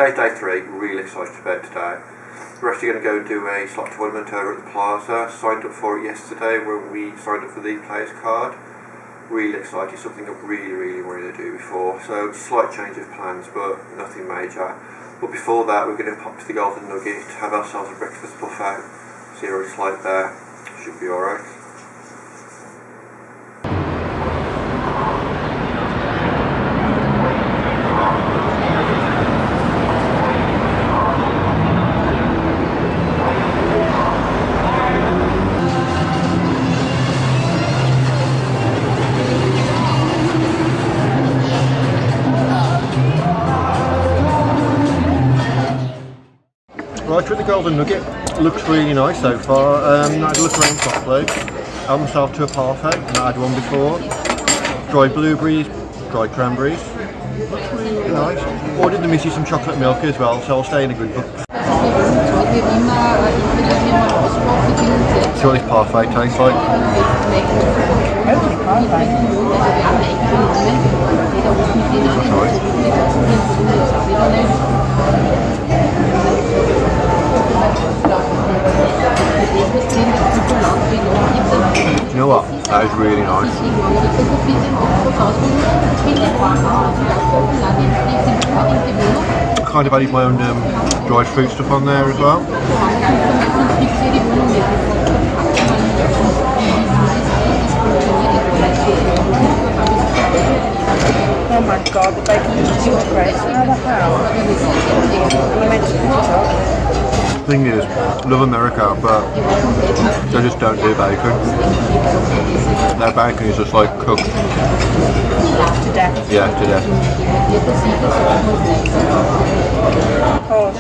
day 3, really excited about today. We're actually going to go and do a slot tournament over at the Plaza. Signed up for it yesterday when we signed up for the players card. Really excited, something I've really wanted to do before. So slight change of plans, but nothing major. But before that, we're going to pop to the Golden Nugget, have ourselves a breakfast buffet. See what it's like there. Should be alright. Right, with the Golden Nugget, looks really nice so far. I had a look around properly. Helped myself to a parfait, not had one before. Dried blueberries, dried cranberries. Looks really nice. Ordered the Missy some chocolate milk as well, so I'll stay in a good book. See what this parfait tastes like. You know what? That is really nice. I kind of added my own dried fruit stuff on there as well. Oh my god, the bacon is just great. How the hell? You mentioned TikTok. Thing is, love America, but they just don't do bacon. Their bacon is just like cooked. To death. Yeah, to death. Oh.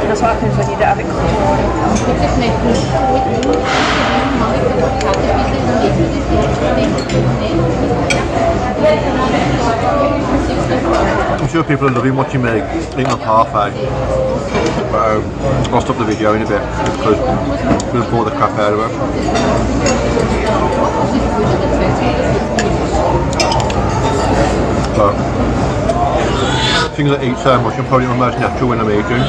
That's what happens when you don't have it I'm sure people are loving watching me eat my parfait. But I'll stop the video in a bit because I'm going to bore the crap out of it. But things that eat so much, I'm probably my most natural when I'm eating.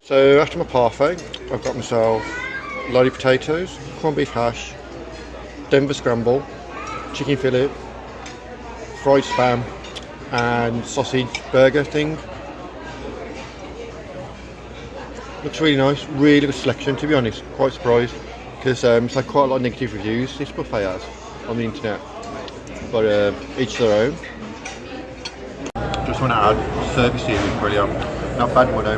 So after my parfait, I've got myself lolly potatoes, corned beef hash, Denver scramble, chicken fillet, fried spam and sausage burger thing. Looks really nice, really good selection to be honest, quite surprised because it's had quite a lot of negative reviews this buffet has on the internet, but each their own. Just want to add, service here is brilliant, not bad money,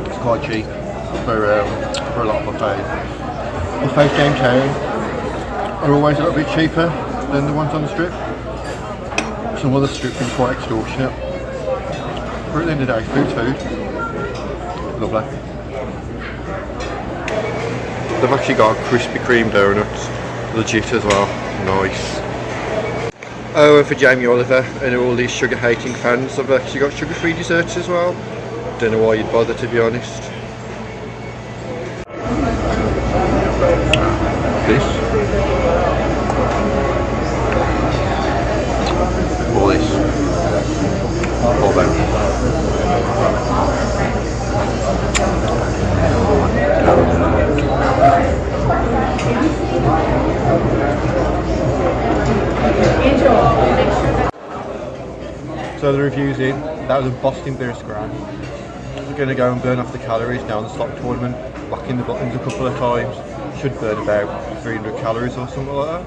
it's quite cheap for a lot of buffets. Buffets downtown are always a little bit cheaper than the ones on the strip. Some of the strip is quite extortionate. But at the end of the day, food's food. Lovely. They've actually got Krispy Kreme donuts, legit as well. Nice. Oh, and for Jamie Oliver and all these sugar hating fans, I've actually got sugar free desserts as well. Don't know why you'd bother, to be honest. This. All this. All that. So the review's in. That was a Boston beer scran. We're going to go and burn off the calories now in the slot tournament. Whacking the buttons a couple of times. Should burn about 300 calories or something like that.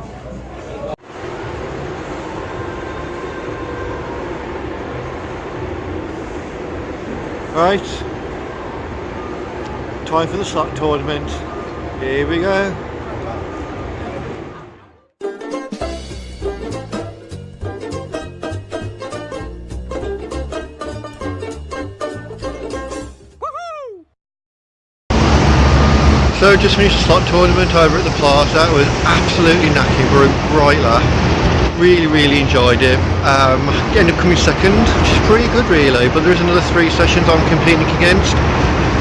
Right, time for the slot tournament. Here we go. So just finished the slot tournament over at the Plaza. It was absolutely knacking, for a bright laugh. Really enjoyed it. Ended up coming second, which is pretty good really, but there's another 3 sessions I'm competing against.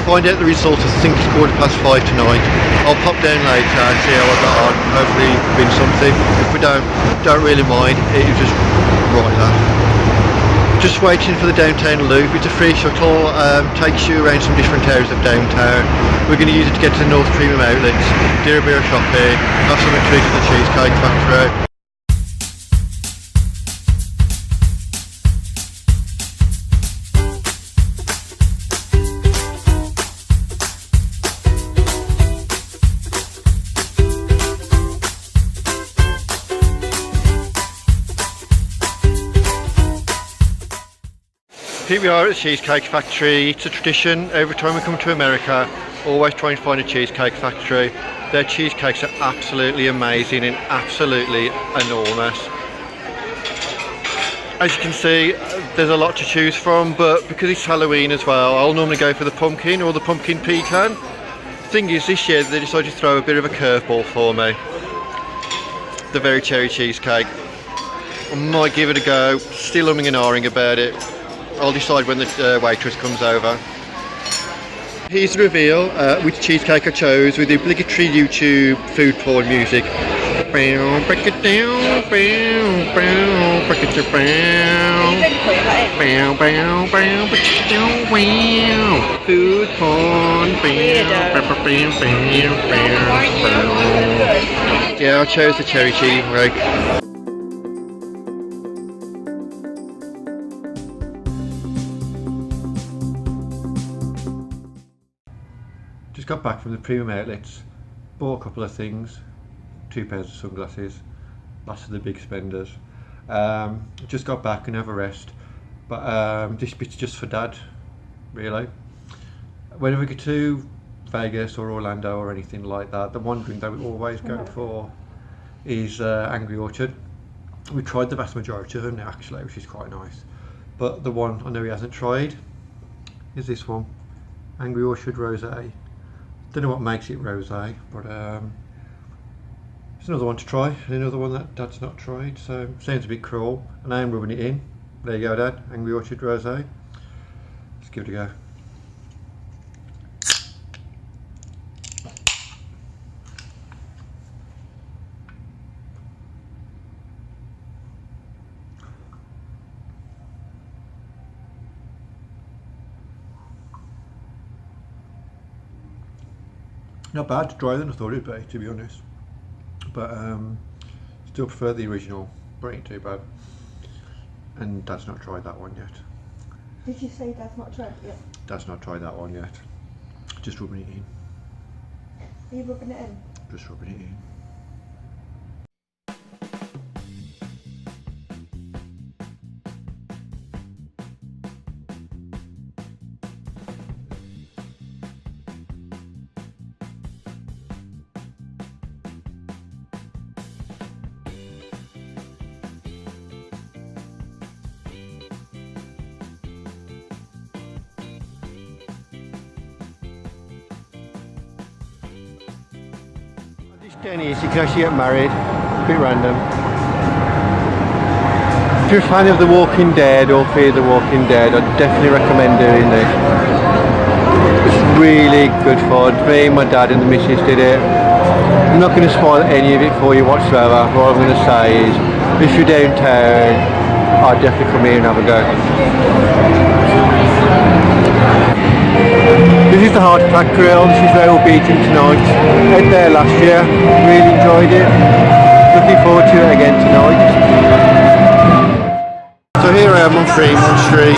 find out the result. I think it's 5:15 tonight. I'll pop down later and see how I got on. Hopefully win something. If we don't really mind. It'll just right that. Just waiting for the downtown loop. It's a free shuttle, takes you around some different areas of downtown. We're going to use it to get to the North Premium Outlets, do a bit of shopping, have something to eat at the Cheesecake Factory. Here we are at the Cheesecake Factory. It's a tradition every time we come to America, always try and find a Cheesecake Factory. Their cheesecakes are absolutely amazing and absolutely enormous. As you can see, there's a lot to choose from, but because it's Halloween as well, I'll normally go for the pumpkin or the pumpkin pecan. Thing is, this year they decided to throw a bit of a curveball for me. The very cherry cheesecake. I might give it a go, still umming and ahhing about it. I'll decide when the waitress comes over. Here's the reveal, which cheesecake I chose with the obligatory YouTube food porn music. Break it down, break it down, food porn, yeah, I chose the cherry cheesecake. Just got back from the Premium Outlets, bought a couple of things, 2 pairs of sunglasses, lots of the big spenders. Just got back and have a rest, but this bit's just for Dad, really. Whenever we go to Vegas or Orlando or anything like that, the one drink that we always go for is Angry Orchard. We tried the vast majority of them now actually, which is quite nice, but the one I know he hasn't tried is this one, Angry Orchard Rosé. Don't know what makes it rosé, but it's another one to try, and another one that Dad's not tried, so sounds a bit cruel, and I am rubbing it in. There you go, Dad, Angry Orchard Rosé. Let's give it a go. Not bad, drier than I thought it'd be, to be honest. But still prefer the original, but ain't too bad. And Dad's not tried that one yet. Did you say Dad's not tried it yet? Dad's not tried that one yet. Just rubbing it in. Are you rubbing it in? Just rubbing it in. Denny's, you can actually get married, a bit random. If you're a fan of The Walking Dead or Fear the Walking Dead, I'd definitely recommend doing this. It's really good fun. Me, my dad and the missus did it. I'm not going to spoil any of it for you whatsoever. What I'm going to say is, if you're downtown, I'd definitely come here and have a go. This is the Heart Attack Grill. This is where we'll be eating tonight. Ate there last year, really enjoyed it. Looking forward to it again tonight. So here I am on Fremont Street,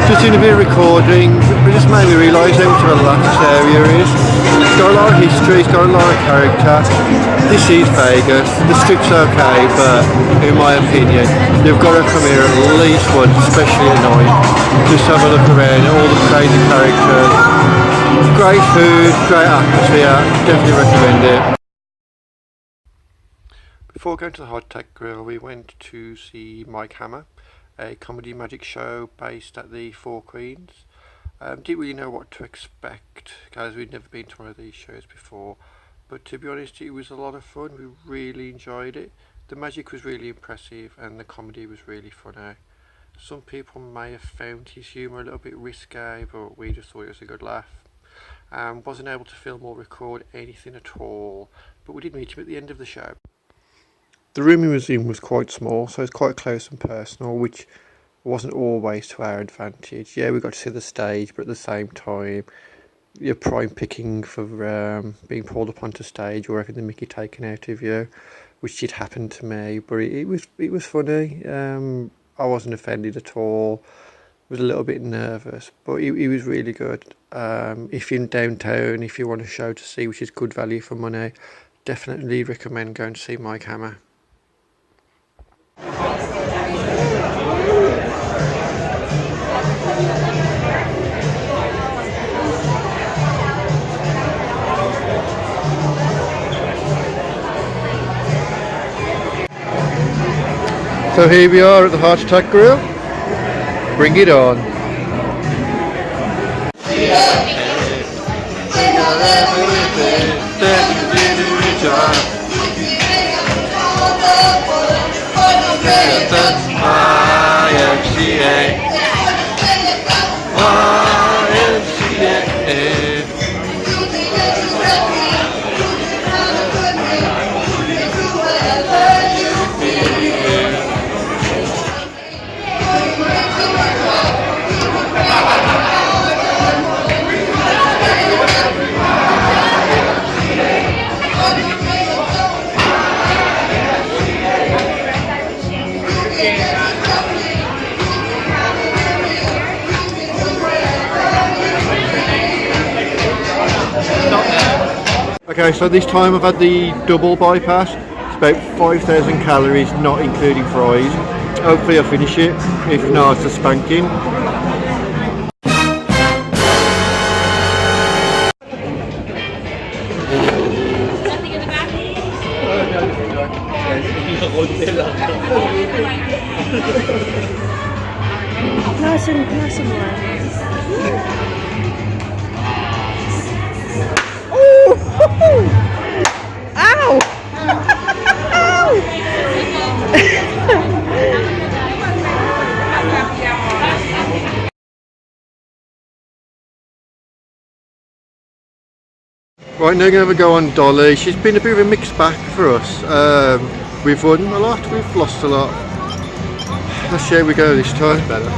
just doing a bit of recording. It just made me realise how much of a relaxed area it is. It's got a lot of history, it's got a lot of character. This is Vegas. The strip's okay, but in my opinion, you've got to come here at least once, especially at night. Just have a look around, all the crazy characters. Great food, great atmosphere, definitely recommend it. Before going to the Hot Tech Grill, we went to see Mike Hammer, a comedy magic show based at the Four Queens. Didn't really know what to expect, as we'd never been to one of these shows before, but to be honest, it was a lot of fun. We really enjoyed it. The magic was really impressive and the comedy was really funny. Some people may have found his humour a little bit risque, but we just thought it was a good laugh. Wasn't able to film or record anything at all, but we did meet him at the end of the show. The room he was in was quite small, so it's quite close and personal, which wasn't always to our advantage. Yeah, we got to see the stage, but at the same time, you're prime picking for being pulled up onto stage or having the mickey taken out of you, which did happen to me. But it was funny. I wasn't offended at all. I was a little bit nervous, but he was really good. If you're in downtown, if you want a show to see, which is good value for money, definitely recommend going to see Mike Hammer. So here we are at the Heart Attack Grill. Bring it on. Okay, so this time I've had the double bypass. It's about 5,000 calories, not including fries. Hopefully I'll finish it. If not, it's a spanking. Nice and warm. Ow! Right, now we're going to have a go on Dolly. She's been a bit of a mixed bag for us. We've won a lot, we've lost a lot. Let's see how we go this time. Better.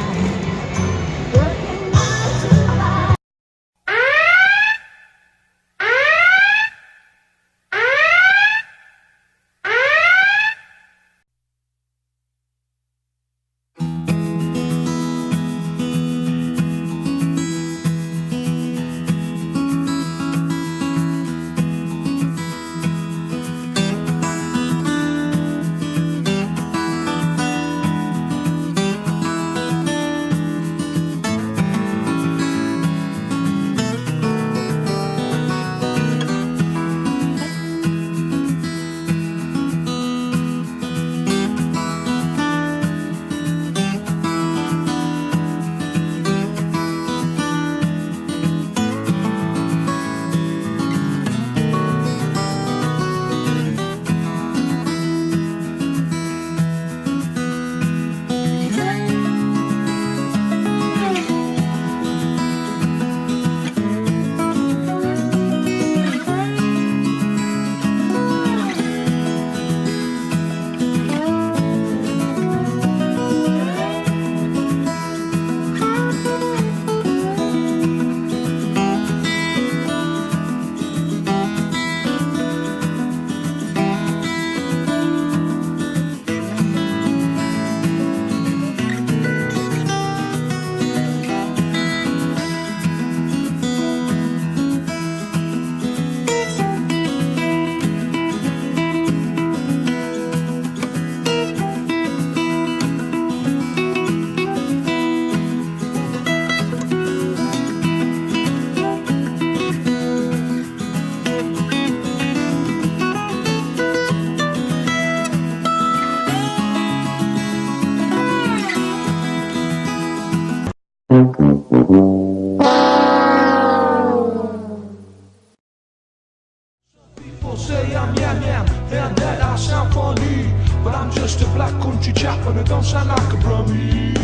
Say I'm yam yam, and that I sound funny, but I'm just a black country chap and I don't sound like a brummie.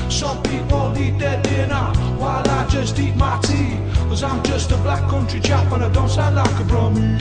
Some people eat their dinner while I just eat my tea, 'cause Cause I'm just a black country chap and I don't sound like a Brummy.